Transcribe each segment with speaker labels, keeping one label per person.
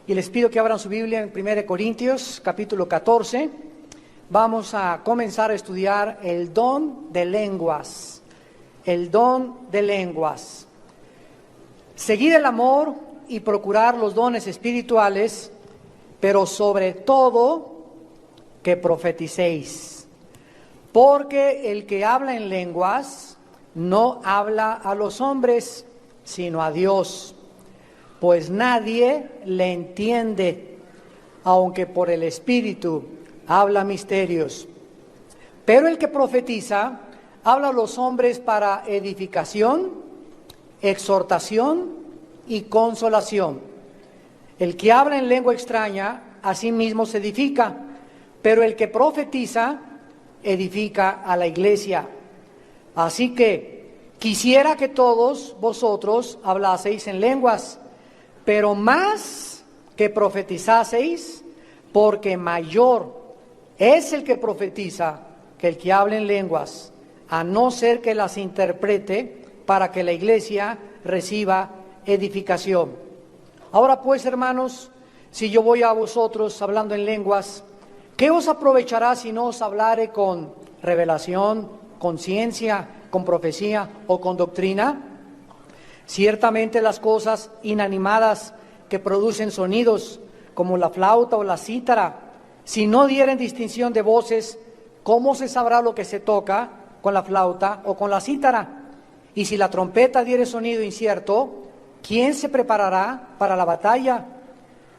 Speaker 1: Y les pido que abran su Biblia en 1 Corintios, capítulo 14. Vamos a comenzar a estudiar el don de lenguas. El don de lenguas. Seguid el amor y procurar los dones espirituales, pero sobre todo que profeticéis. Porque el que habla en lenguas no habla a los hombres, sino a Dios, pues nadie le entiende, aunque por el Espíritu habla misterios. Pero el que profetiza habla a los hombres para edificación, exhortación y consolación. El que habla en lengua extraña a sí mismo se edifica, pero el que profetiza edifica a la iglesia. Así que quisiera que todos vosotros hablaseis en lenguas, pero más que profetizaseis, porque mayor es el que profetiza que el que habla en lenguas, a no ser que las interprete para que la iglesia reciba edificación. Ahora pues, hermanos, si yo voy a vosotros hablando en lenguas, ¿qué os aprovechará si no os hablare con revelación, con ciencia, con profecía o con doctrina? Ciertamente las cosas inanimadas que producen sonidos, como la flauta o la cítara, si no dieren distinción de voces, ¿cómo se sabrá lo que se toca con la flauta o con la cítara? Y si la trompeta diere sonido incierto, ¿quién se preparará para la batalla?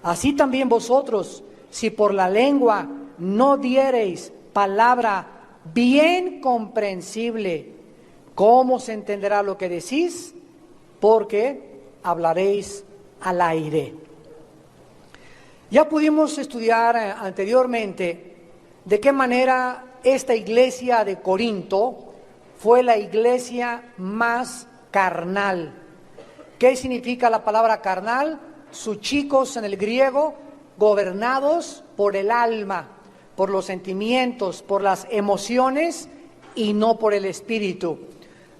Speaker 1: Así también vosotros, si por la lengua no diereis palabra bien comprensible, ¿cómo se entenderá lo que decís? Porque hablaréis al aire. Ya pudimos estudiar anteriormente de qué manera esta iglesia de Corinto fue la iglesia más carnal. ¿Qué significa la palabra carnal? Suchicos en el griego, gobernados por el alma, por los sentimientos, por las emociones y no por el espíritu.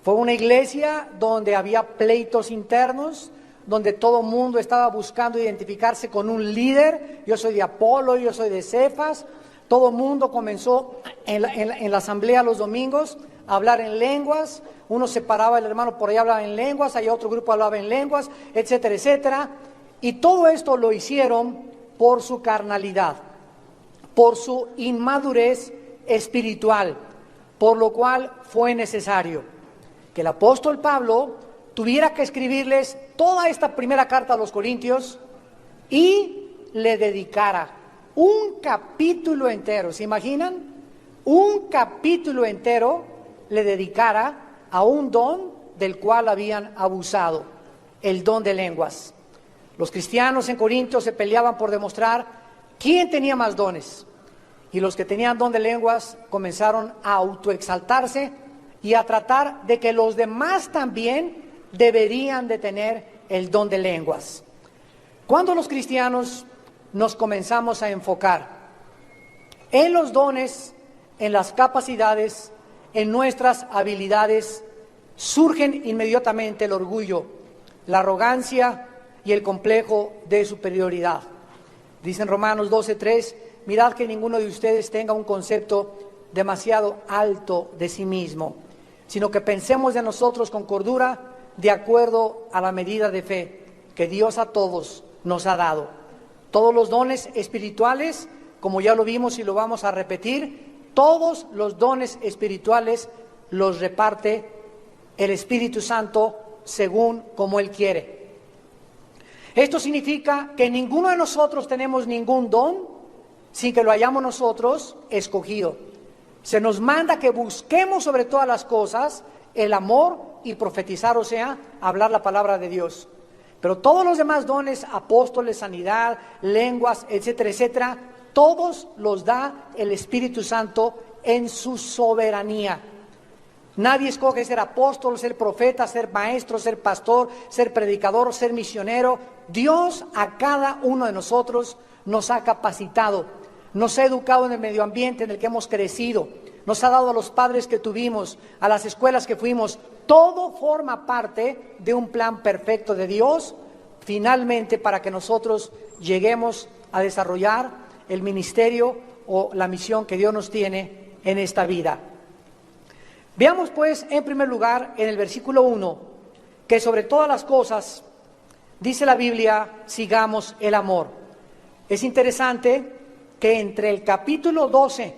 Speaker 1: Fue una iglesia donde había pleitos internos, donde todo el mundo estaba buscando identificarse con un líder. Yo soy de Apolo, yo soy de Cefas. Todo el mundo comenzó en la asamblea los domingos a hablar en lenguas. Uno se paraba, el hermano por allá hablaba en lenguas, allá otro grupo hablaba en lenguas, etcétera, etcétera. Y todo esto lo hicieron por su carnalidad, por su inmadurez espiritual, por lo cual fue necesario que el apóstol Pablo tuviera que escribirles toda esta primera carta a los Corintios y le dedicara un capítulo entero. ¿Se imaginan? Un capítulo entero le dedicara a un don del cual habían abusado, el don de lenguas. Los cristianos en Corinto se peleaban por demostrar quién tenía más dones. Y los que tenían don de lenguas comenzaron a autoexaltarse y a tratar de que los demás también deberían de tener el don de lenguas. Cuando los cristianos nos comenzamos a enfocar en los dones, en las capacidades, en nuestras habilidades, surgen inmediatamente el orgullo, la arrogancia y el complejo de superioridad. Dice en Romanos 12:3, mirad que ninguno de ustedes tenga un concepto demasiado alto de sí mismo, sino que pensemos de nosotros con cordura, de acuerdo a la medida de fe que Dios a todos nos ha dado. Todos los dones espirituales, como ya lo vimos y lo vamos a repetir, todos los dones espirituales los reparte el Espíritu Santo según como Él quiere. Esto significa que ninguno de nosotros tenemos ningún don sin que lo hayamos nosotros escogido. Se nos manda que busquemos sobre todas las cosas el amor y profetizar, o sea, hablar la palabra de Dios. Pero todos los demás dones, apóstoles, sanidad, lenguas, etcétera, etcétera, todos los da el Espíritu Santo en su soberanía. Nadie escoge ser apóstol, ser profeta, ser maestro, ser pastor, ser predicador, ser misionero. Dios a cada uno de nosotros nos ha capacitado, nos ha educado en el medio ambiente en el que hemos crecido, nos ha dado a los padres que tuvimos, a las escuelas que fuimos. Todo forma parte de un plan perfecto de Dios finalmente para que nosotros lleguemos a desarrollar el ministerio o la misión que Dios nos tiene en esta vida. Veamos pues en primer lugar en el versículo 1 que sobre todas las cosas dice la Biblia, sigamos el amor. Es interesante que entre el capítulo 12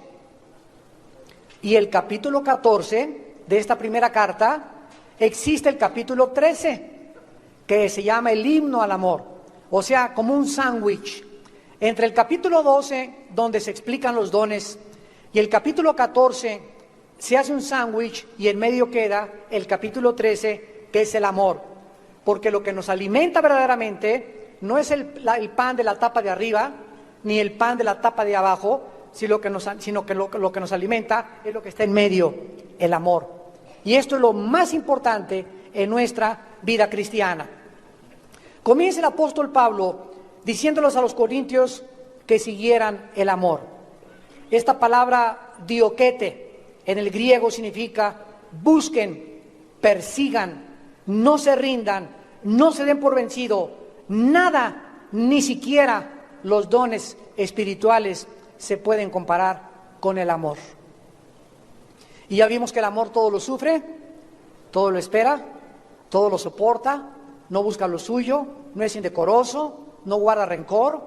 Speaker 1: y el capítulo 14 de esta primera carta existe el capítulo 13 que se llama el himno al amor, o sea, como un sándwich entre el capítulo 12 donde se explican los dones y el capítulo 14 se hace un sándwich y en medio queda el capítulo 13 que es el amor, porque lo que nos alimenta verdaderamente no es el pan de la tapa de arriba ni el pan de la tapa de abajo, sino que lo que nos alimenta es lo que está en medio, el amor. Y esto es lo más importante en nuestra vida cristiana. Comienza el apóstol Pablo diciéndolos a los corintios que siguieran el amor. Esta palabra dioquete en el griego significa busquen, persigan, no se rindan, no se den por vencido, nada, ni siquiera los dones espirituales se pueden comparar con el amor. Y ya vimos que el amor todo lo sufre, todo lo espera, todo lo soporta, no busca lo suyo, no es indecoroso, no guarda rencor,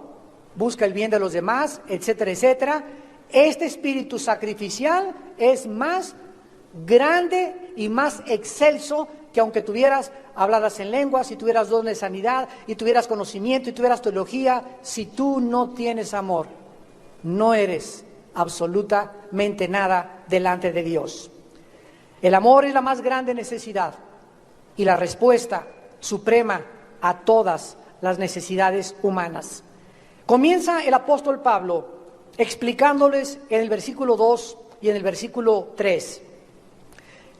Speaker 1: busca el bien de los demás, etcétera, etcétera. Este espíritu sacrificial es más grande y más excelso que aunque tuvieras habladas en lenguas, si tuvieras dones de sanidad, y tuvieras conocimiento, y tuvieras teología, si tú no tienes amor, no eres absolutamente nada delante de Dios. El amor es la más grande necesidad y la respuesta suprema a todas las necesidades humanas. Comienza el apóstol Pablo explicándoles en el versículo 2 y en el versículo 3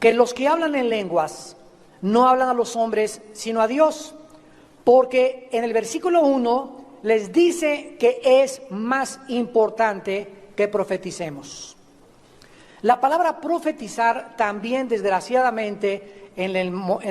Speaker 1: que los que hablan en lenguas no hablan a los hombres sino a Dios, porque en el versículo 1 les dice que es más importante que profeticemos. La palabra profetizar también, desgraciadamente, en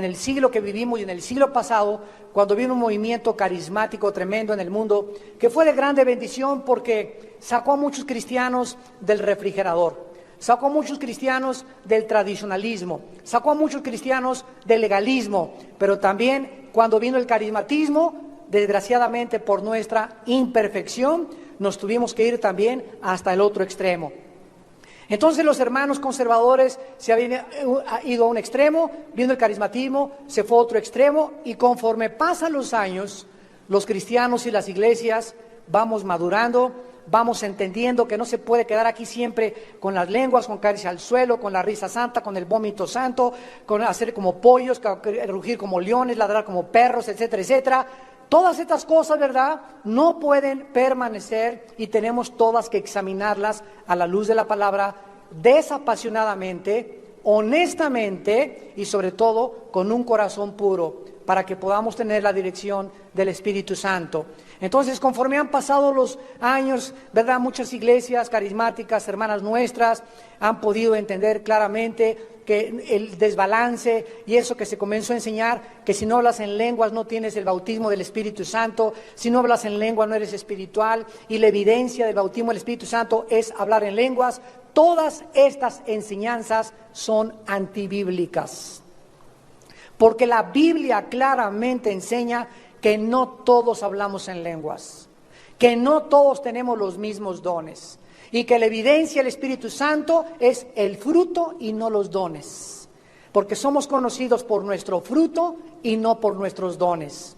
Speaker 1: el siglo que vivimos y en el siglo pasado, cuando vino un movimiento carismático tremendo en el mundo, que fue de grande bendición porque sacó a muchos cristianos del refrigerador, sacó a muchos cristianos del tradicionalismo, sacó a muchos cristianos del legalismo, pero también cuando vino el carismatismo, desgraciadamente por nuestra imperfección, nos tuvimos que ir también hasta el otro extremo. Entonces los hermanos conservadores se habían ido a un extremo, vino el carismatismo, se fue a otro extremo, y conforme pasan los años, los cristianos y las iglesias vamos madurando, vamos entendiendo que no se puede quedar aquí siempre con las lenguas, con caerse al suelo, con la risa santa, con el vómito santo, con hacer como pollos, rugir como leones, ladrar como perros, etcétera, etcétera. Todas estas cosas, ¿verdad?, no pueden permanecer y tenemos todas que examinarlas a la luz de la palabra desapasionadamente, honestamente y sobre todo con un corazón puro para que podamos tener la dirección del Espíritu Santo. Entonces, conforme han pasado los años, ¿verdad?, muchas iglesias carismáticas, hermanas nuestras, han podido entender claramente que el desbalance y eso que se comenzó a enseñar, que si no hablas en lenguas no tienes el bautismo del Espíritu Santo, si no hablas en lengua no eres espiritual, y la evidencia del bautismo del Espíritu Santo es hablar en lenguas. Todas estas enseñanzas son antibíblicas, porque la Biblia claramente enseña que no todos hablamos en lenguas, que no todos tenemos los mismos dones, y que la evidencia del Espíritu Santo es el fruto y no los dones, porque somos conocidos por nuestro fruto y no por nuestros dones.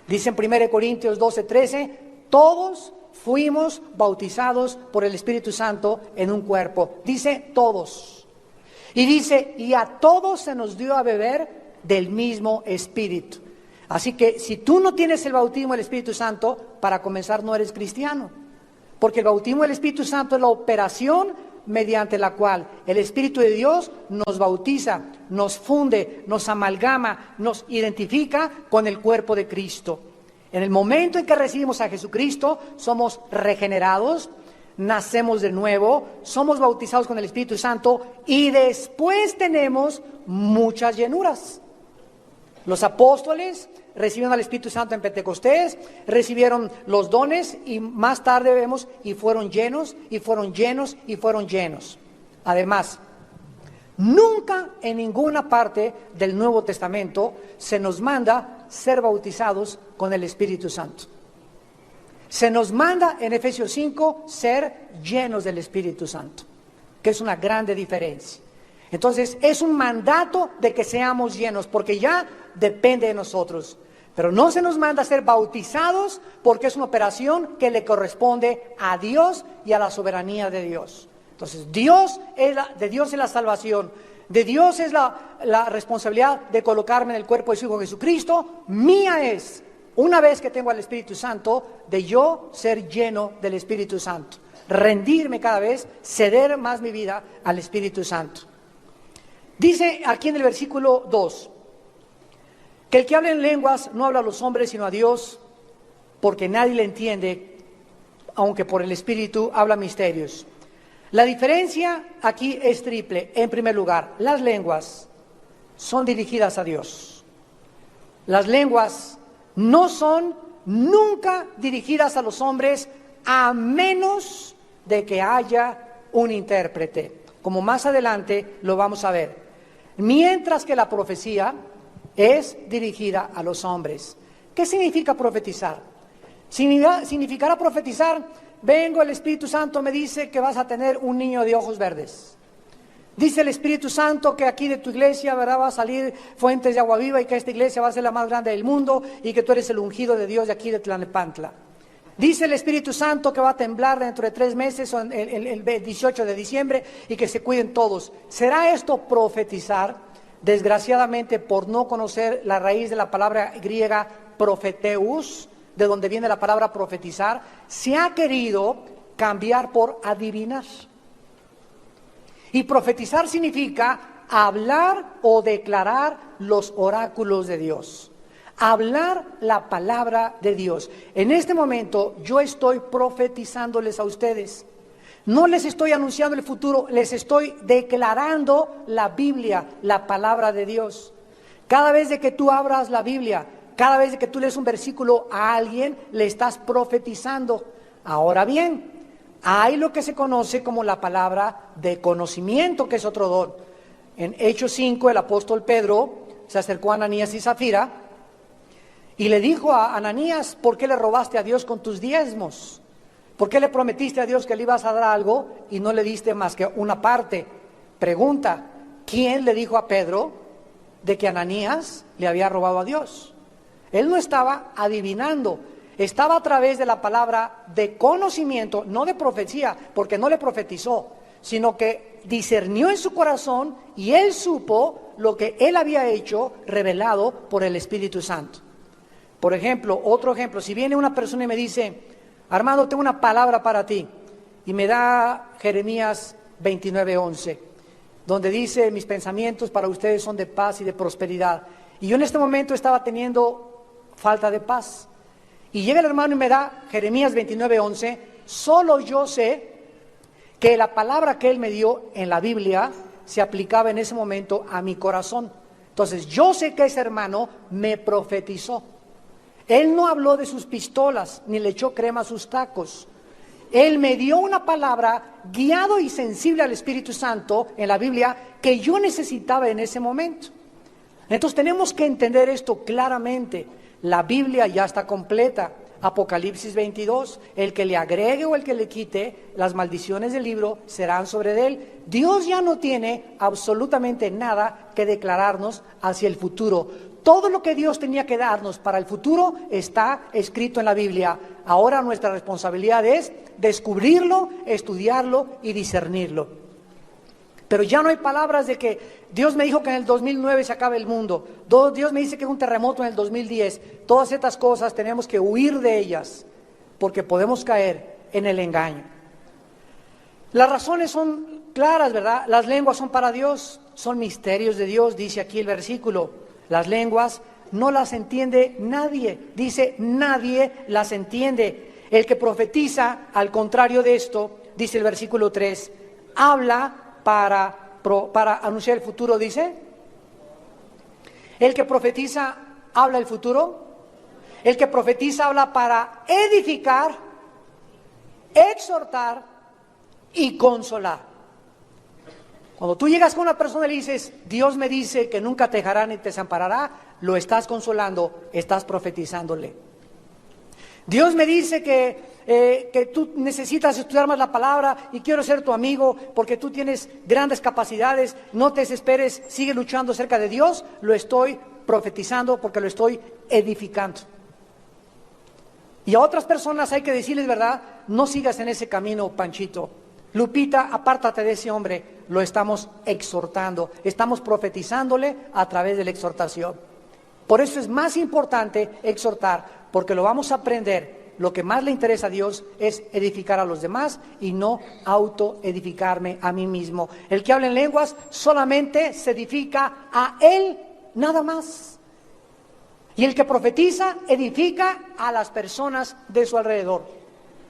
Speaker 1: Dice en 1 Corintios 12:13, todos fuimos bautizados por el Espíritu Santo en un cuerpo. Dice todos. Y dice, y a todos se nos dio a beber del mismo Espíritu. Así que si tú no tienes el bautismo del Espíritu Santo, para comenzar no eres cristiano. Porque el bautismo del Espíritu Santo es la operación mediante la cual el Espíritu de Dios nos bautiza, nos funde, nos amalgama, nos identifica con el cuerpo de Cristo. En el momento en que recibimos a Jesucristo, somos regenerados, nacemos de nuevo, somos bautizados con el Espíritu Santo y después tenemos muchas llenuras. Los apóstoles recibieron al Espíritu Santo en Pentecostés, recibieron los dones y más tarde vemos y fueron llenos, y fueron llenos, y fueron llenos. Además, nunca en ninguna parte del Nuevo Testamento se nos manda ser bautizados con el Espíritu Santo. Se nos manda en Efesios 5 ser llenos del Espíritu Santo, que es una grande diferencia. Entonces es un mandato de que seamos llenos, porque ya depende de nosotros. Pero no se nos manda a ser bautizados porque es una operación que le corresponde a Dios y a la soberanía de Dios. Entonces de Dios es la salvación, de Dios es la responsabilidad de colocarme en el cuerpo de su Hijo Jesucristo. Mía es, una vez que tengo al Espíritu Santo, de yo ser lleno del Espíritu Santo, rendirme cada vez, ceder más mi vida al Espíritu Santo. Dice aquí en el versículo 2, que el que habla en lenguas no habla a los hombres sino a Dios, porque nadie le entiende, aunque por el Espíritu habla misterios. La diferencia aquí es triple. En primer lugar, las lenguas son dirigidas a Dios. Las lenguas no son nunca dirigidas a los hombres, a menos de que haya un intérprete, como más adelante lo vamos a ver. Mientras que la profecía es dirigida a los hombres. ¿Qué significa profetizar? Significará profetizar: vengo, el Espíritu Santo me dice que vas a tener un niño de ojos verdes. Dice el Espíritu Santo que aquí de tu iglesia, ¿verdad?, va a salir fuentes de agua viva, y que esta iglesia va a ser la más grande del mundo, y que tú eres el ungido de Dios de aquí de Tlalnepantla. Dice el Espíritu Santo que va a temblar dentro de 3 meses, el 18 de diciembre, y que se cuiden todos. ¿Será esto profetizar? Desgraciadamente, por no conocer la raíz de la palabra griega profeteus, de donde viene la palabra profetizar, se ha querido cambiar por adivinar. Y profetizar significa hablar o declarar los oráculos de Dios. Hablar la palabra de Dios. En este momento yo estoy profetizándoles a ustedes. No les estoy anunciando el futuro, les estoy declarando la Biblia, la palabra de Dios. Cada vez de que tú abras la Biblia, cada vez de que tú lees un versículo a alguien, le estás profetizando. Ahora bien, hay lo que se conoce como la palabra de conocimiento, que es otro don. En Hechos 5, el apóstol Pedro se acercó a Ananías y Zafira y le dijo a Ananías: ¿por qué le robaste a Dios con tus diezmos? ¿Por qué le prometiste a Dios que le ibas a dar algo y no le diste más que una parte? Pregunta: ¿quién le dijo a Pedro de que Ananías le había robado a Dios? Él no estaba adivinando, estaba a través de la palabra de conocimiento, no de profecía, porque no le profetizó, sino que discernió en su corazón y él supo lo que él había hecho, revelado por el Espíritu Santo. Por ejemplo, otro ejemplo, si viene una persona y me dice: Armando, tengo una palabra para ti, y me da Jeremías 29:11, donde dice: mis pensamientos para ustedes son de paz y de prosperidad. Y yo en este momento estaba teniendo falta de paz, y llega el hermano y me da Jeremías 29:11. Solo yo sé que la palabra que él me dio en la Biblia se aplicaba en ese momento a mi corazón. Entonces yo sé que ese hermano me profetizó. Él no habló de sus pistolas, ni le echó crema a sus tacos. Él me dio una palabra guiado y sensible al Espíritu Santo en la Biblia que yo necesitaba en ese momento. Entonces tenemos que entender esto claramente. La Biblia ya está completa. Apocalipsis 22, el que le agregue o el que le quite, las maldiciones del libro serán sobre él. Dios ya no tiene absolutamente nada que declararnos hacia el futuro. Todo lo que Dios tenía que darnos para el futuro está escrito en la Biblia. Ahora nuestra responsabilidad es descubrirlo, estudiarlo y discernirlo. Pero ya no hay palabras de que Dios me dijo que en el 2009 se acabe el mundo. Dios me dice que es un terremoto en el 2010. Todas estas cosas tenemos que huir de ellas, porque podemos caer en el engaño. Las razones son claras, ¿verdad? Las lenguas son para Dios, son misterios de Dios, dice aquí el versículo. Las lenguas no las entiende nadie, dice nadie las entiende. El que profetiza, al contrario de esto, dice el versículo 3, habla para anunciar el futuro, dice. El que profetiza habla el futuro. El que profetiza habla para edificar, exhortar y consolar. Cuando tú llegas con una persona y le dices, Dios me dice que nunca te dejará ni te desamparará, lo estás consolando, estás profetizándole. Dios me dice que tú necesitas estudiar más la palabra y quiero ser tu amigo porque tú tienes grandes capacidades, no te desesperes, sigue luchando cerca de Dios, lo estoy profetizando porque lo estoy edificando. Y a otras personas hay que decirles, ¿verdad? No sigas en ese camino, Panchito. Lupita, apártate de ese hombre. Lo estamos exhortando, estamos profetizándole a través de la exhortación. Por eso es más importante exhortar, porque lo vamos a aprender. Lo que más le interesa a Dios es edificar a los demás y no autoedificarme a mí mismo. El que habla en lenguas solamente se edifica a él, nada más. Y el que profetiza edifica a las personas de su alrededor.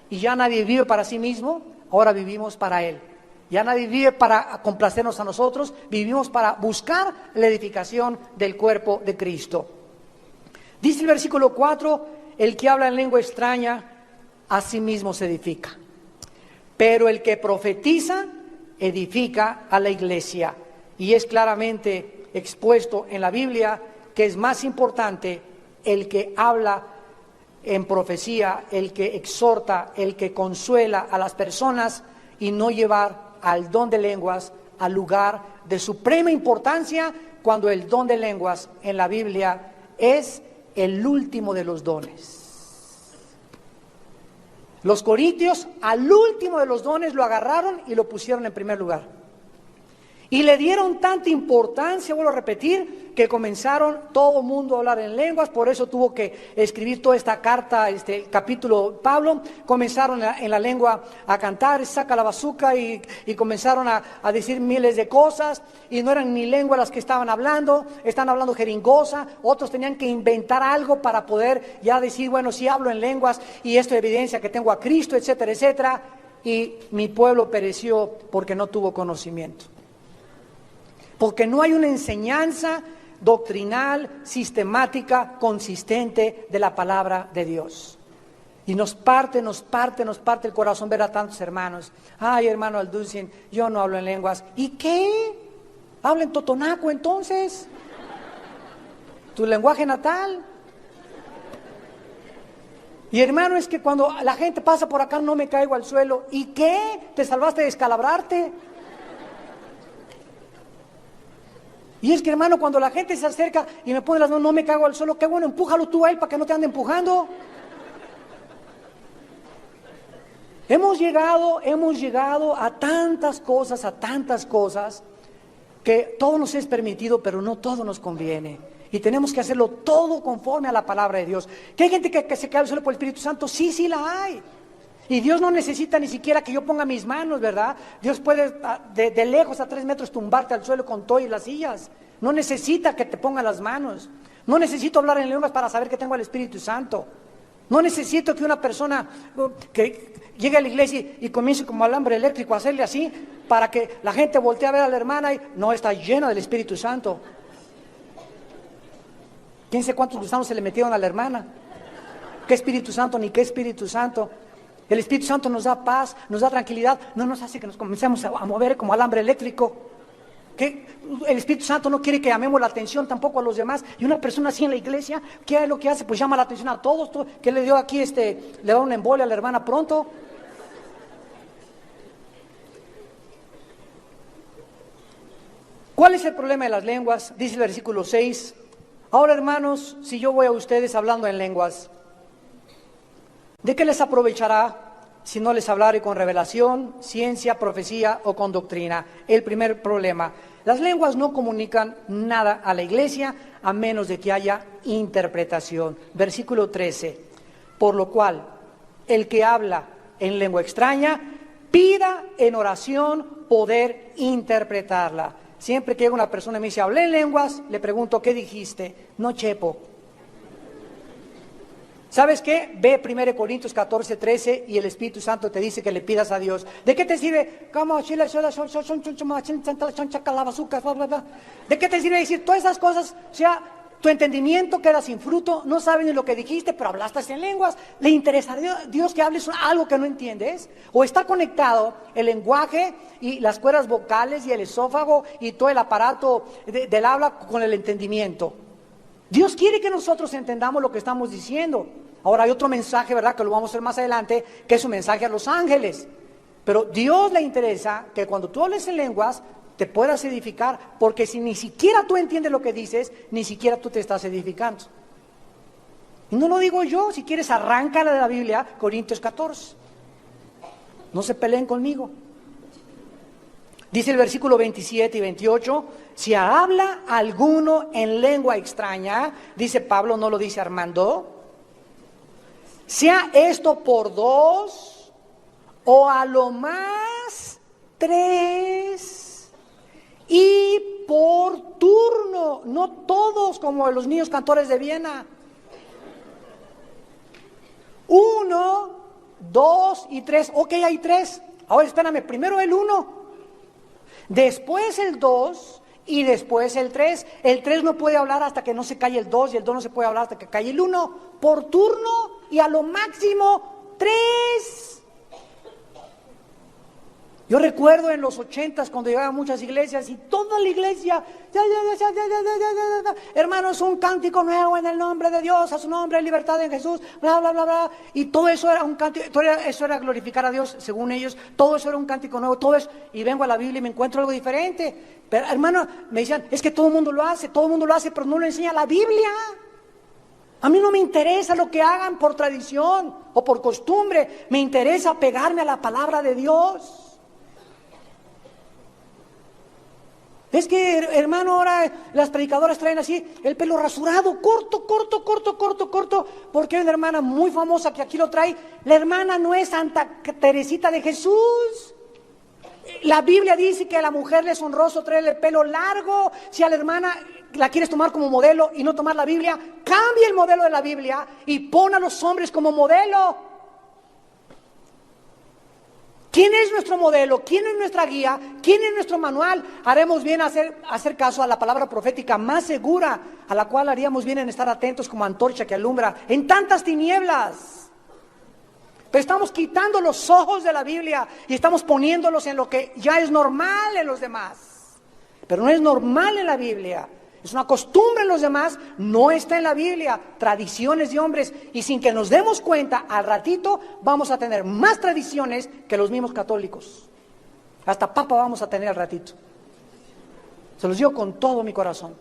Speaker 1: Y ya nadie vive para sí mismo, ahora vivimos para Él. Ya nadie vive para complacernos a nosotros, vivimos para buscar la edificación del cuerpo de Cristo. Dice el versículo 4, el que habla en lengua extraña, a sí mismo se edifica. Pero el que profetiza, edifica a la iglesia. Y es claramente expuesto en la Biblia que es más importante el que habla en profecía, el que exhorta, el que consuela a las personas y no llevar al don de lenguas al lugar de suprema importancia, cuando el don de lenguas en la Biblia es el último de los dones. Los corintios al último de los dones lo agarraron y lo pusieron en primer lugar. Y le dieron tanta importancia, vuelvo a repetir, que comenzaron todo el mundo a hablar en lenguas. Por eso tuvo que escribir toda esta carta, este capítulo Pablo. Comenzaron en la lengua a cantar, saca la bazuca, y comenzaron a decir miles de cosas. Y no eran ni lenguas las que estaban hablando, están hablando jeringosa. Otros tenían que inventar algo para poder ya decir, bueno, sí hablo en lenguas y esto evidencia que tengo a Cristo, etcétera, etcétera. Y mi pueblo pereció porque no tuvo conocimiento. Porque no hay una enseñanza doctrinal, sistemática, consistente de la palabra de Dios. Y nos parte el corazón ver a tantos hermanos. Ay, hermano Alducin, yo no hablo en lenguas. ¿Y qué? ¿Habla en totonaco entonces? ¿Tu lenguaje natal? Y hermano, es que cuando la gente pasa por acá no me caigo al suelo. ¿Y qué? ¿Te salvaste de descalabrarte? Y es que, hermano, cuando la gente se acerca y me pone las manos, no me cago al suelo, qué bueno, empújalo tú a él para que no te ande empujando. Hemos llegado a tantas cosas, que todo nos es permitido, pero no todo nos conviene. Y tenemos que hacerlo todo conforme a la palabra de Dios. ¿Que hay gente que se cae al suelo por el Espíritu Santo? Sí la hay. Y Dios no necesita ni siquiera que yo ponga mis manos, ¿verdad? Dios puede de lejos a 3 metros tumbarte al suelo con todo y las sillas. No necesita que te ponga las manos. No necesito hablar en lenguas para saber que tengo el Espíritu Santo. No necesito que una persona que llegue a la iglesia y comience como alambre eléctrico a hacerle así para que la gente voltee a ver a la hermana y no, está llena del Espíritu Santo. ¿Quién sabe cuántos gusanos se le metieron a la hermana? ¿Qué Espíritu Santo ni qué Espíritu Santo? El Espíritu Santo nos da paz, nos da tranquilidad, no nos hace que nos comencemos a mover como alambre eléctrico. Que el Espíritu Santo no quiere que llamemos la atención tampoco a los demás. Y una persona así en la iglesia, ¿qué es lo que hace? Pues llama la atención a todos. ¿Qué le dio aquí? Le da una embolia a la hermana pronto. ¿Cuál es el problema de las lenguas? Dice el versículo 6. Ahora, hermanos, si yo voy a ustedes hablando en lenguas, ¿de qué les aprovechará si no les hablare con revelación, ciencia, profecía o con doctrina? El primer problema. Las lenguas no comunican nada a la iglesia a menos de que haya interpretación. Versículo 13. Por lo cual, el que habla en lengua extraña, pida en oración poder interpretarla. Siempre que llega una persona y me dice, hablé en lenguas, le pregunto, ¿qué dijiste? No, chepo. ¿Sabes qué? Ve 1 Corintios 14, 13 y el Espíritu Santo te dice que le pidas a Dios. ¿De qué te sirve? ¿De qué te sirve decir todas esas cosas? O sea, Tu entendimiento queda sin fruto, no sabes ni lo que dijiste, pero hablaste en lenguas. ¿Le interesaría a Dios que hables algo que no entiendes? ¿O está conectado el lenguaje y las cuerdas vocales y el esófago y todo el aparato del habla con el entendimiento? Dios quiere que nosotros entendamos lo que estamos diciendo. Ahora hay otro mensaje, ¿verdad?, que lo vamos a hacer más adelante, que es un mensaje a los ángeles. Pero Dios le interesa que cuando tú hables en lenguas, te puedas edificar, porque si ni siquiera tú entiendes lo que dices, ni siquiera tú te estás edificando. Y no lo digo yo, si quieres arráncala de la Biblia, Corintios 14. No se peleen conmigo. Dice el versículo 27 y 28, si habla alguno en lengua extraña, dice Pablo, no lo dice Armando, sea esto por 2 o a lo más 3. Y por turno, no todos como los niños cantores de Viena. 1, 2 y 3. Ok, hay 3. Ahora espérame, primero el 1, después el 2 y después el 3. El 3 no puede hablar hasta que no se calle el 2 y el 2 no se puede hablar hasta que calle el 1. Por turno y a lo máximo 3. Yo recuerdo en los 80s cuando llegaba a muchas iglesias y toda la iglesia, hermanos, un cántico nuevo en el nombre de Dios, a su nombre, libertad en Jesús, bla, bla, bla, bla. Y todo eso era un cántico, todo eso era glorificar a Dios, según ellos, todo eso era un cántico nuevo, todo eso. Y vengo a la Biblia y me encuentro algo diferente. Pero, hermano, me decían, es que todo el mundo lo hace, pero no lo enseña la Biblia. A mí no me interesa lo que hagan por tradición o por costumbre, me interesa pegarme a la palabra de Dios. Es que, hermano, ahora las predicadoras traen así el pelo rasurado, corto, porque hay una hermana muy famosa que aquí lo trae. La hermana no es Santa Teresita de Jesús. La Biblia dice que a la mujer le es honroso traerle el pelo largo. Si a la hermana la quieres tomar como modelo y no tomar la Biblia, cambia el modelo de la Biblia y pon a los hombres como modelo. ¿Quién es nuestro modelo? ¿Quién es nuestra guía? ¿Quién es nuestro manual? Haremos bien hacer caso a la palabra profética más segura, a la cual haríamos bien en estar atentos como antorcha que alumbra en tantas tinieblas. Pero estamos quitando los ojos de la Biblia y estamos poniéndolos en lo que ya es normal en los demás. Pero no es normal en la Biblia. Es una costumbre en los demás, no está en la Biblia, tradiciones de hombres, y sin que nos demos cuenta, al ratito vamos a tener más tradiciones que los mismos católicos. Hasta papa vamos a tener al ratito. Se los digo con todo mi corazón,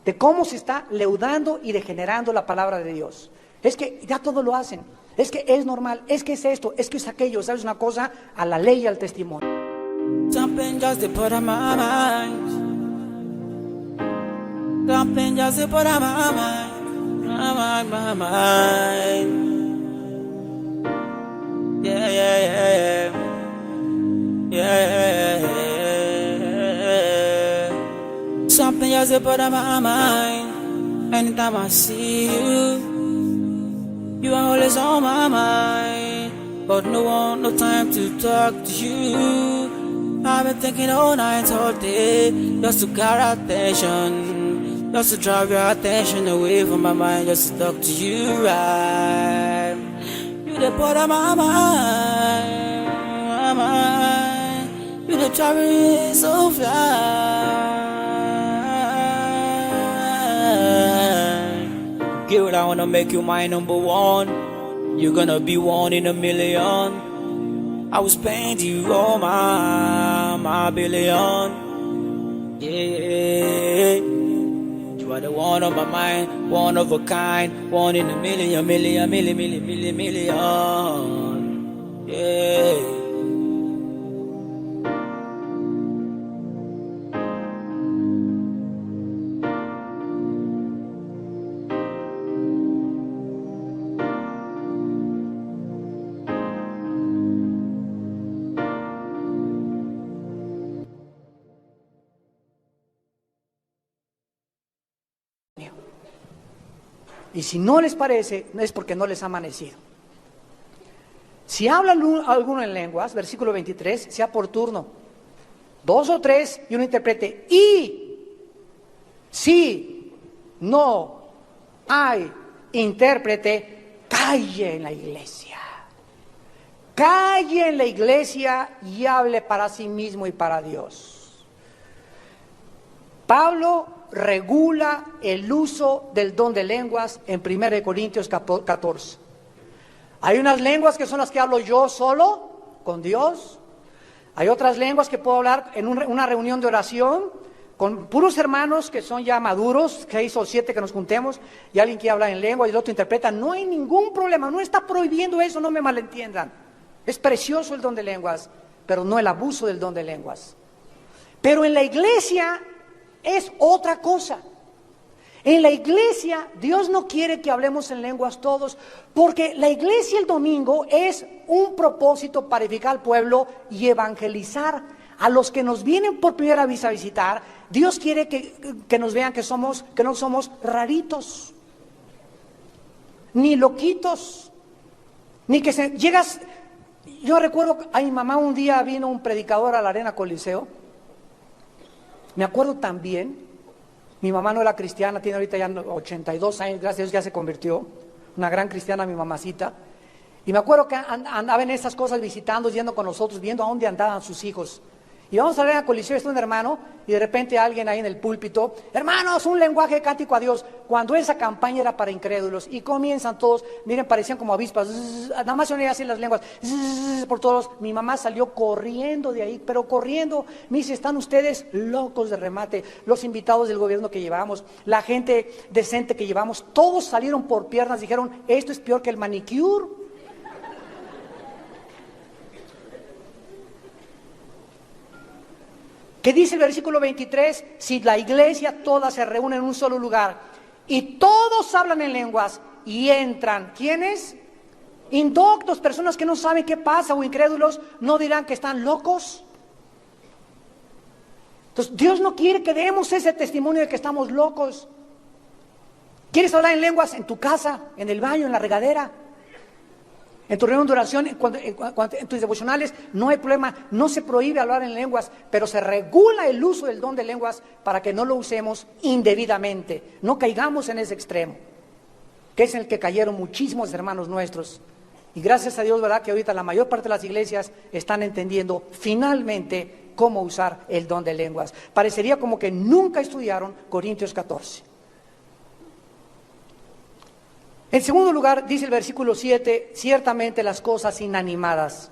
Speaker 1: de cómo se está leudando y degenerando la palabra de Dios. Es que ya todo lo hacen, es que es normal, es que es esto, es que es aquello, ¿sabes una cosa? A la ley y al testimonio.
Speaker 2: Something just to put on my mind. Something just to put on my mind. My mind. Yeah, yeah, yeah, yeah. Yeah. Something just to put on my mind. Anytime I see you, you are always on my mind. But no time to talk to you. I've been thinking all night, all day, just to get attention, just to drive your attention away from my mind, just to talk to you, right? You the part of my mind, you the traveling so fly. Girl, I wanna make you my number one. You're gonna be one in a million. I will spend you all my billion. Yeah, you are the one on my mind, one of a kind, one in a million. Yeah.
Speaker 1: Y si no les parece, es porque no les ha amanecido. Si habla alguno en lenguas, versículo 23, sea por turno, 2 o 3 y uno interprete. Y si no hay intérprete, calle en la iglesia. Calle en la iglesia y hable para sí mismo y para Dios. Pablo regula el uso del don de lenguas en 1 Corintios 14. Hay unas lenguas que son las que hablo yo solo con Dios. Hay otras lenguas que puedo hablar en una reunión de oración con puros hermanos que son ya maduros, 6 o 7 que nos juntemos, y alguien que habla en lengua y el otro interpreta. No hay ningún problema, no está prohibiendo eso, no me malentiendan. Es precioso el don de lenguas, pero no el abuso del don de lenguas. Pero en la iglesia es otra cosa. En la iglesia Dios no quiere que hablemos en lenguas todos, porque la iglesia el domingo es un propósito para edificar al pueblo y evangelizar a los que nos vienen por primera vez a visitar. Dios quiere que nos vean que no somos raritos, ni loquitos, ni que llegas. Yo recuerdo a mi mamá un día vino un predicador a la Arena Coliseo. Me acuerdo también. Mi mamá no era cristiana, tiene ahorita ya 82 años, gracias a Dios ya se convirtió, una gran cristiana mi mamacita. Y me acuerdo que andaba en esas cosas visitando, yendo con nosotros, viendo a dónde andaban sus hijos. Y vamos a ver a Coliseo, está un hermano, y de repente alguien ahí en el púlpito, hermanos, un lenguaje cántico a Dios, cuando esa campaña era para incrédulos, y comienzan todos, miren, parecían como avispas, nada más se oían así las lenguas, por todos. Mi mamá salió corriendo de ahí, pero corriendo, me dice, están ustedes locos de remate, los invitados del gobierno que llevamos, la gente decente que llevamos, todos salieron por piernas, dijeron, esto es peor que el manicure. ¿Qué dice el versículo 23? Si la iglesia toda se reúne en un solo lugar y todos hablan en lenguas y entran, ¿quiénes? Indoctos, personas que no saben qué pasa o incrédulos, ¿no dirán que están locos? Entonces Dios no quiere que demos ese testimonio de que estamos locos. ¿Quieres hablar en lenguas en tu casa, en el baño, en la regadera? En tu reunión de oración, en tus devocionales, no hay problema, no se prohíbe hablar en lenguas, pero se regula el uso del don de lenguas para que no lo usemos indebidamente, no caigamos en ese extremo, que es en el que cayeron muchísimos hermanos nuestros. Y gracias a Dios, ¿verdad?, que ahorita la mayor parte de las iglesias están entendiendo finalmente cómo usar el don de lenguas. Parecería como que nunca estudiaron Corintios 14. En segundo lugar, dice el versículo 7, ciertamente las cosas inanimadas,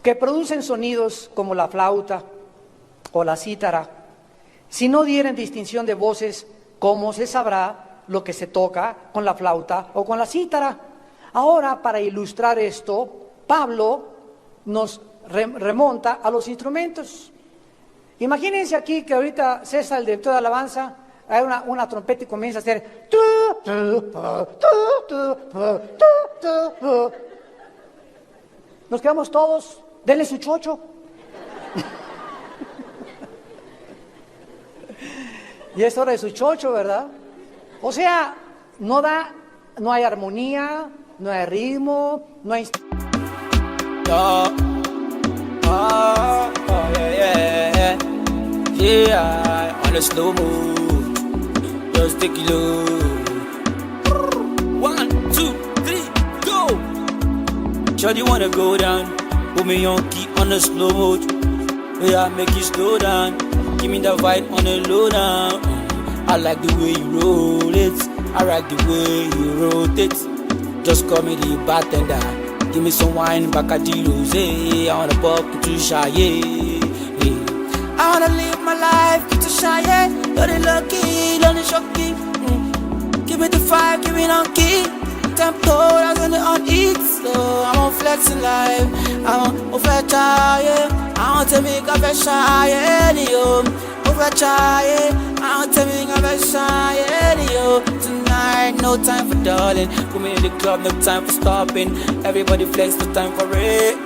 Speaker 1: que producen sonidos como la flauta o la cítara, si no dieren distinción de voces, ¿cómo se sabrá lo que se toca con la flauta o con la cítara? Ahora, para ilustrar esto, Pablo nos remonta a los instrumentos. Imagínense aquí que ahorita César, el director de alabanza, hay una trompeta y comienza a hacer nos quedamos todos, denle su chocho. Y es hora de su chocho, ¿verdad? O sea, no hay armonía, no hay ritmo, no hay...
Speaker 2: Yeah, on a slow move. Just take it low. 1, 2, 3, go. Shawty wanna go down. Put me on key on the slow mode. Yeah, make it slow down. Give me the vibe on the low down. I like the way you roll it. I like the way you rotate. Just call me the bartender. Give me some wine, Bacardi Rosé. I wanna pop to shy. I wanna live my life, get to shine, yeah. You're the lucky, you're the shocking. Give me the fire, give me the key. Tempo, I'm on it. So I'm on flexing life, I'm on flex, yeah. I want to make a fresh shine, yo. Over try, I want to make a fresh shine, yo. Tonight, no time for darling. Put me in the club, no time for stopping. Everybody flex, no time for it.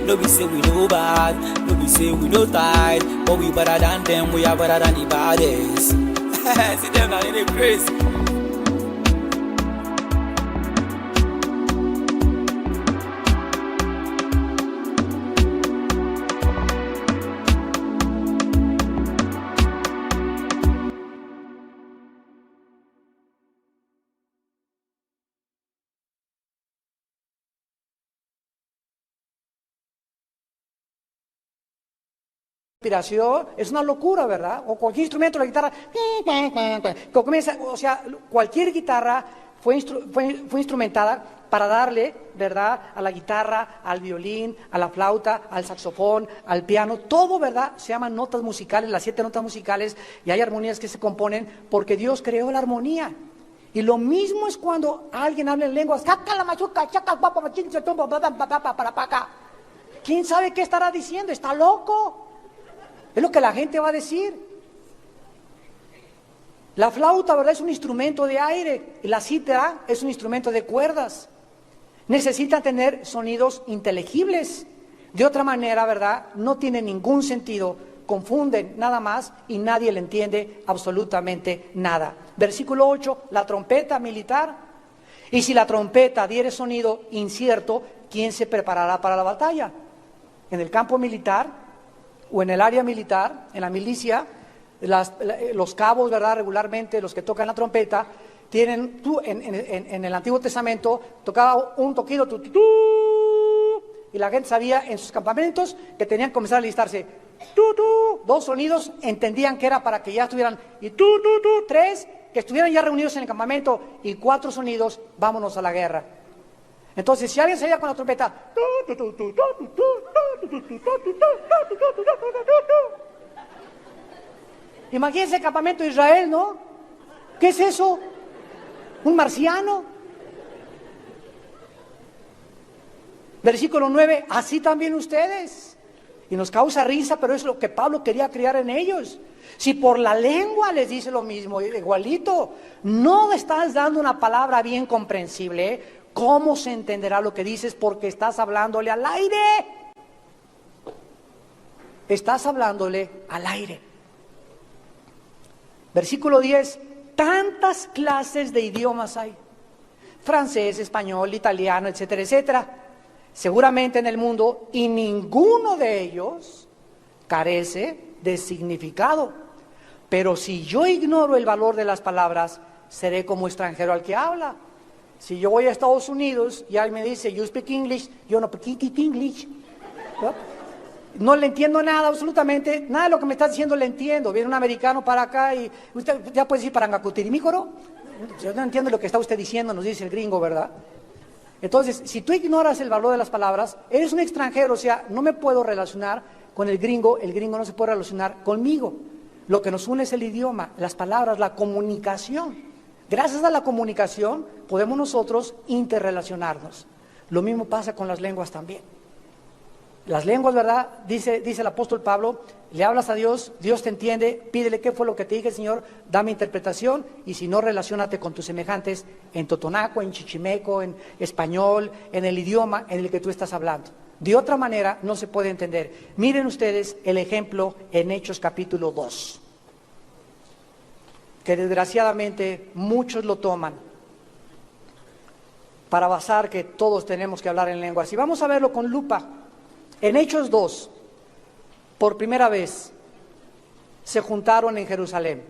Speaker 2: No be say we no bad, no be say we no tight, but we better than them, we are better than the baddest. See them now in the grace.
Speaker 1: inspiración, es una locura, ¿verdad? O cualquier instrumento, la guitarra, comienza, o sea, cualquier guitarra fue instrumentada para darle, ¿verdad?, a la guitarra, al violín, a la flauta, al saxofón, al piano, todo, ¿verdad?, se llaman notas musicales, las 7 notas musicales, y hay armonías que se componen porque Dios creó la armonía. Y lo mismo es cuando alguien habla en lenguas, ¿quién sabe qué estará diciendo? ¿Está loco? Es lo que la gente va a decir. La flauta, ¿verdad?, es un instrumento de aire, y la cítara es un instrumento de cuerdas. Necesitan tener sonidos inteligibles. De otra manera, ¿verdad?, no tiene ningún sentido, confunden nada más y nadie le entiende absolutamente nada. Versículo 8, la trompeta militar. Y si la trompeta diere sonido incierto, ¿quién se preparará para la batalla? En el campo militar o en el área militar, en la milicia, los cabos, ¿verdad?, regularmente los que tocan la trompeta, tienen, en el Antiguo Testamento, tocaba un toquido, y la gente sabía en sus campamentos que tenían que comenzar a alistarse. 2 sonidos entendían que era para que ya estuvieran, y 3, que estuvieran ya reunidos en el campamento, y 4 sonidos, vámonos a la guerra. Entonces, si alguien salía con la trompeta, imagínense el campamento de Israel, ¿no? ¿Qué es eso? ¿Un marciano? Versículo 9, así también ustedes. Y nos causa risa, pero es lo que Pablo quería crear en ellos. Si por la lengua les dice lo mismo, igualito, no estás dando una palabra bien comprensible, ¿cómo se entenderá lo que dices? Porque estás hablándole al aire. Estás hablándole al aire. Versículo 10, tantas clases de idiomas hay. Francés, español, italiano, etcétera, etcétera. Seguramente en el mundo, y ninguno de ellos carece de significado. Pero si yo ignoro el valor de las palabras, seré como extranjero al que habla. Si yo voy a Estados Unidos y alguien me dice, you speak English, yo no speak English. No le entiendo nada, absolutamente, nada de lo que me está diciendo le entiendo. Viene un americano para acá y usted ya puede decir Parangacutirimícoro. Yo no entiendo lo que está usted diciendo, nos dice el gringo, ¿verdad? Entonces, si tú ignoras el valor de las palabras, eres un extranjero, o sea, no me puedo relacionar con el gringo no se puede relacionar conmigo. Lo que nos une es el idioma, las palabras, la comunicación. Gracias a la comunicación podemos nosotros interrelacionarnos. Lo mismo pasa con las lenguas también. Las lenguas, ¿verdad? Dice el apóstol Pablo, le hablas a Dios, Dios te entiende, pídele qué fue lo que te dije, Señor, dame interpretación, y si no, relaciónate con tus semejantes en totonaco, en chichimeco, en español, en el idioma en el que tú estás hablando. De otra manera no se puede entender. Miren ustedes el ejemplo en Hechos capítulo 2, que desgraciadamente muchos lo toman para basar que todos tenemos que hablar en lenguas. Y vamos a verlo con lupa. En Hechos 2, por primera vez, se juntaron en Jerusalén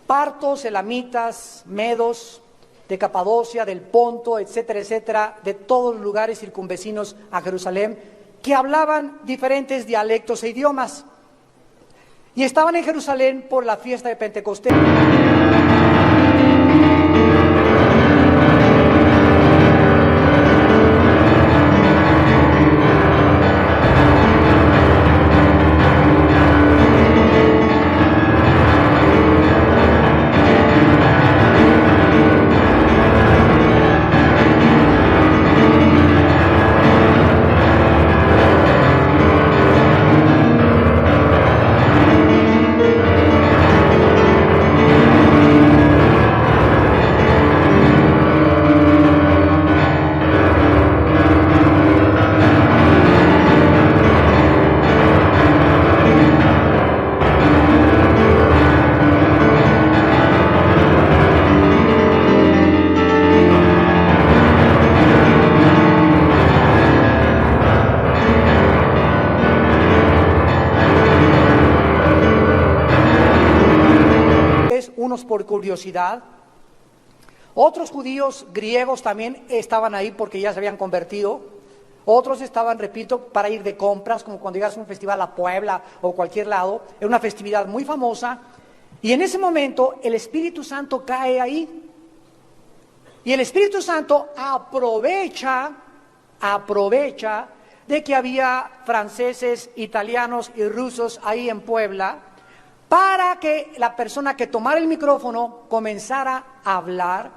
Speaker 1: partos, elamitas, medos, de Capadocia, del Ponto, etcétera, etcétera, de todos los lugares circunvecinos a Jerusalén, que hablaban diferentes dialectos e idiomas. Y estaban en Jerusalén por la fiesta de Pentecostés. Unos por curiosidad, otros judíos griegos también estaban ahí porque ya se habían convertido, Otros estaban, repito, para ir de compras, como cuando llegas a un festival a Puebla o cualquier lado. Era una festividad muy famosa. Y en ese momento el Espíritu Santo cae ahí. Y el Espíritu Santo aprovecha de que había franceses, italianos y rusos ahí en Puebla, para que la persona que tomara el micrófono comenzara a hablar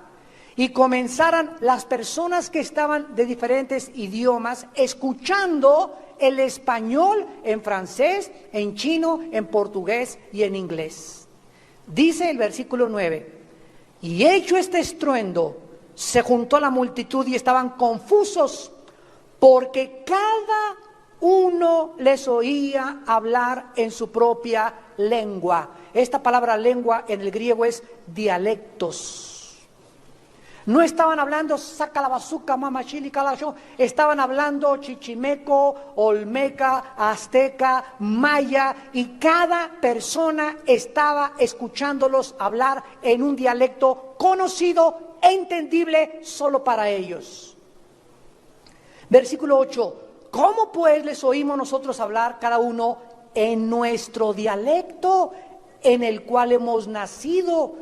Speaker 1: y comenzaran las personas que estaban de diferentes idiomas escuchando el español en francés, en chino, en portugués y en inglés. Dice el versículo 9, y hecho este estruendo, se juntó la multitud y estaban confusos, porque cada uno les oía hablar en su propia lengua. Esta palabra lengua en el griego es dialectos. No estaban hablando sacalabazuca, mamachili, calacho, estaban hablando chichimeco, olmeca, azteca, maya, y cada persona estaba escuchándolos hablar en un dialecto conocido, entendible solo para ellos. Versículo 8, ¿cómo pues les oímos nosotros hablar cada uno en nuestro dialecto en el cual hemos nacido?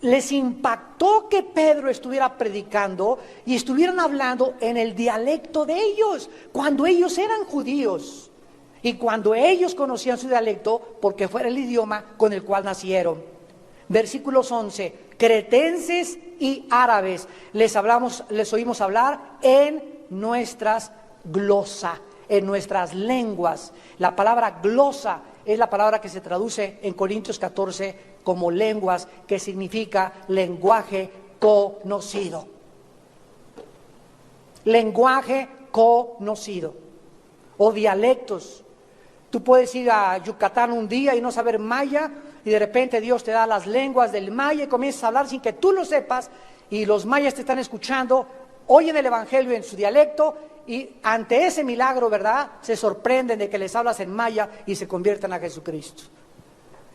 Speaker 1: Les impactó que Pedro estuviera predicando y estuvieran hablando en el dialecto de ellos, cuando ellos eran judíos y cuando ellos conocían su dialecto porque fuera el idioma con el cual nacieron. Versículos 11, cretenses y árabes, les oímos hablar en nuestras glosa, en nuestras lenguas. La palabra glosa es la palabra que se traduce en Corintios 14 como lenguas, que significa lenguaje conocido. Lenguaje conocido. O dialectos. Tú puedes ir a Yucatán un día y no saber maya, y de repente Dios te da las lenguas del maya y comienzas a hablar sin que tú lo sepas, y los mayas te están escuchando, oyen el evangelio en su dialecto, y ante ese milagro, ¿verdad?, se sorprenden de que les hablas en maya y se conviertan a Jesucristo.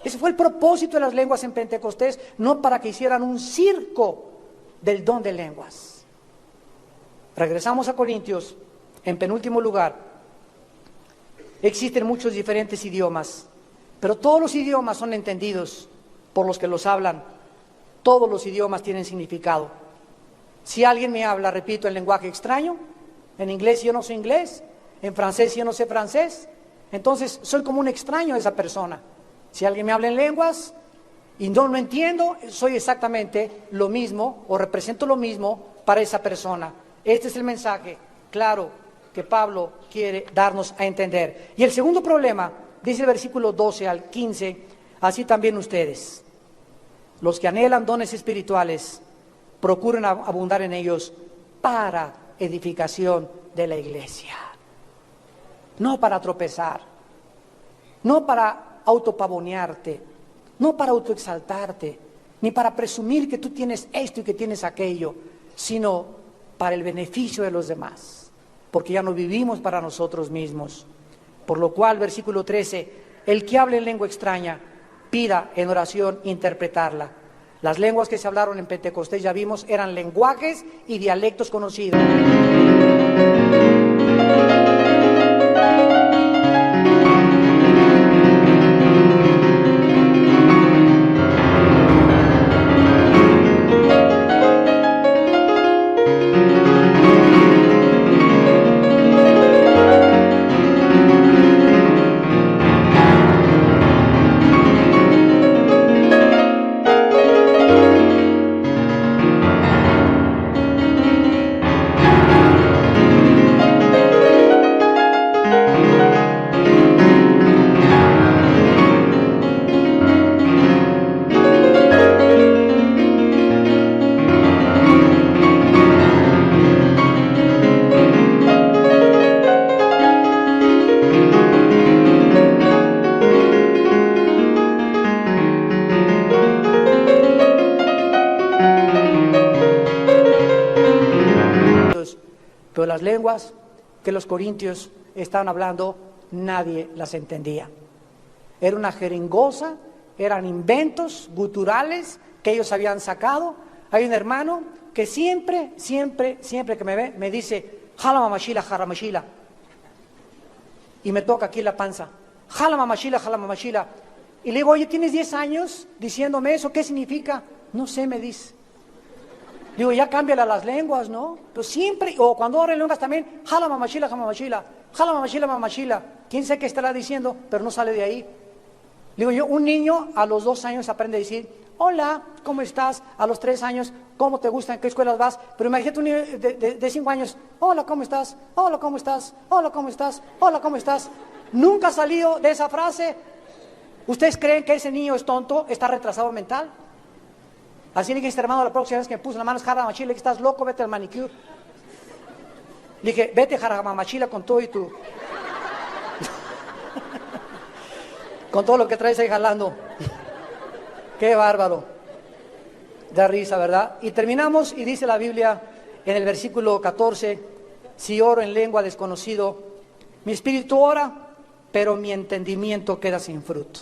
Speaker 1: Ese fue el propósito de las lenguas en Pentecostés, no para que hicieran un circo del don de lenguas. Regresamos a Corintios, en penúltimo lugar. Existen muchos diferentes idiomas, pero todos los idiomas son entendidos por los que los hablan. Todos los idiomas tienen significado. Si alguien me habla, repito, en lenguaje extraño, en inglés yo no sé inglés, en francés yo no sé francés, entonces soy como un extraño a esa persona. Si alguien me habla en lenguas y no lo entiendo, soy exactamente lo mismo o represento lo mismo para esa persona. Este es el mensaje claro que Pablo quiere darnos a entender. Y el segundo problema, dice el versículo 12 al 15, así también ustedes, los que anhelan dones espirituales, procuren abundar en ellos para edificación de la iglesia. No para tropezar, no para autopavonearte, no para autoexaltarte, ni para presumir que tú tienes esto y que tienes aquello, sino para el beneficio de los demás, porque ya no vivimos para nosotros mismos. Por lo cual, versículo 13, el que hable en lengua extraña, pida en oración interpretarla. Las lenguas que se hablaron en Pentecostés, ya vimos, eran lenguajes y dialectos conocidos. Pero las lenguas que los corintios estaban hablando, nadie las entendía. Era una jeringosa, eran inventos guturales que ellos habían sacado. Hay un hermano que siempre que me ve, me dice, jala mamachila, jaramachila. Y me toca aquí la panza, jala mamachila. Y le digo, oye, ¿tienes 10 años diciéndome eso? ¿Qué significa? No sé, me dice. Digo, ya cámbiala las lenguas, ¿no? Pero siempre, o cuando abren lenguas también, jala mamachila, jala mamachila. ¿Quién sabe qué estará diciendo? Pero no sale de ahí. Digo yo, un niño a los 2 años aprende a decir, hola, ¿cómo estás? A los 3 años, ¿cómo te gusta? ¿En qué escuelas vas? Pero imagínate un niño de 5 años, hola, ¿cómo estás? Hola, ¿cómo estás? Hola, ¿cómo estás? Hola, ¿cómo estás? Nunca ha salido de esa frase. ¿Ustedes creen que ese niño es tonto? ¿Está retrasado mental? Así le dije a este hermano la próxima vez que me puso la mano, jaramachila, le dije, estás loco, vete al manicure. Le dije, vete jaramachila con todo y tú. Con todo lo que traes ahí jalando. Qué bárbaro. Da risa, ¿verdad? Y terminamos y dice la Biblia en el versículo 14, si oro en lengua desconocido, mi espíritu ora, pero mi entendimiento queda sin fruto.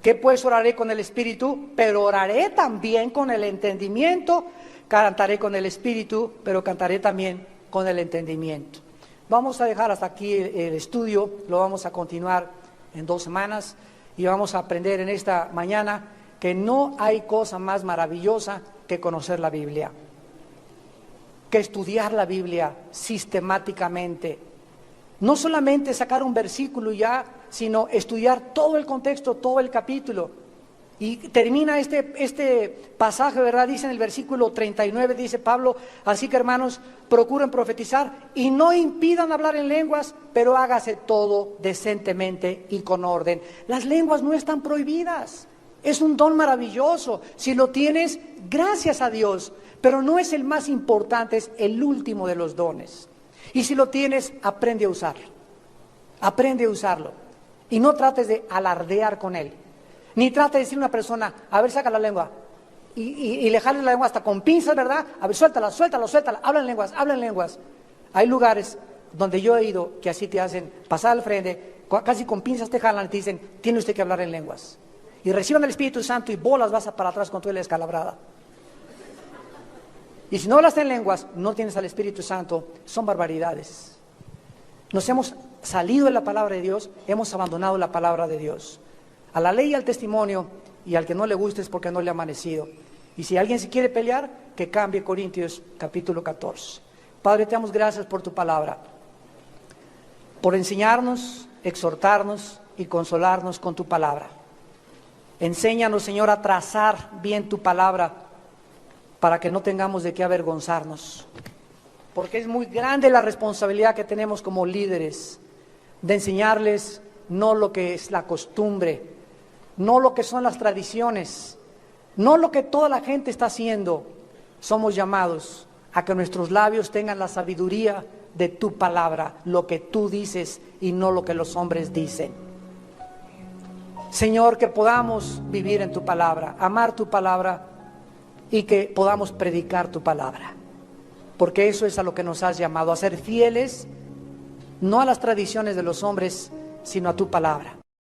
Speaker 1: ¿Qué pues oraré con el espíritu? Pero oraré también con el entendimiento. Cantaré con el espíritu, pero cantaré también con el entendimiento. Vamos a dejar hasta aquí el estudio, lo vamos a continuar en 2 semanas y vamos a aprender en esta mañana que no hay cosa más maravillosa que conocer la Biblia, que estudiar la Biblia sistemáticamente. No solamente sacar un versículo y ya, sino estudiar todo el contexto, todo el capítulo. Y termina este pasaje, ¿verdad? Dice en el versículo 39, dice Pablo, así que hermanos, procuren profetizar y no impidan hablar en lenguas, pero hágase todo decentemente y con orden. Las lenguas no están prohibidas, es un don maravilloso. Si lo tienes, gracias a Dios, pero no es el más importante, es el último de los dones. Y si lo tienes, aprende a usarlo. Aprende a usarlo. Y no trates de alardear con él. Ni trates de decir a una persona, a ver, saca la lengua. Y le jales la lengua hasta con pinzas, ¿verdad? A ver, suéltala. Habla en lenguas. Hay lugares donde yo he ido que así te hacen pasar al frente, casi con pinzas te jalan y te dicen, tiene usted que hablar en lenguas. Y reciban el Espíritu Santo y bolas vas para atrás con toda la descalabrada. Y si no hablas en lenguas, no tienes al Espíritu Santo, son barbaridades. Nos hemos salido de la palabra de Dios, hemos abandonado la palabra de Dios. A la ley y al testimonio, y al que no le guste es porque no le ha amanecido. Y si alguien se quiere pelear, que cambie Corintios capítulo 14. Padre, te damos gracias por tu palabra, por enseñarnos, exhortarnos y consolarnos con tu palabra. Enséñanos, Señor, a trazar bien tu palabra, para que no tengamos de qué avergonzarnos, porque es muy grande la responsabilidad que tenemos como líderes, de enseñarles no lo que es la costumbre, no lo que son las tradiciones, no lo que toda la gente está haciendo. Somos llamados a que nuestros labios tengan la sabiduría de tu palabra, lo que tú dices y no lo que los hombres dicen. Señor, que podamos vivir en tu palabra, amar tu palabra, y que podamos predicar tu palabra, porque eso es a lo que nos has llamado, a ser fieles, no a las tradiciones de los hombres, sino a tu palabra.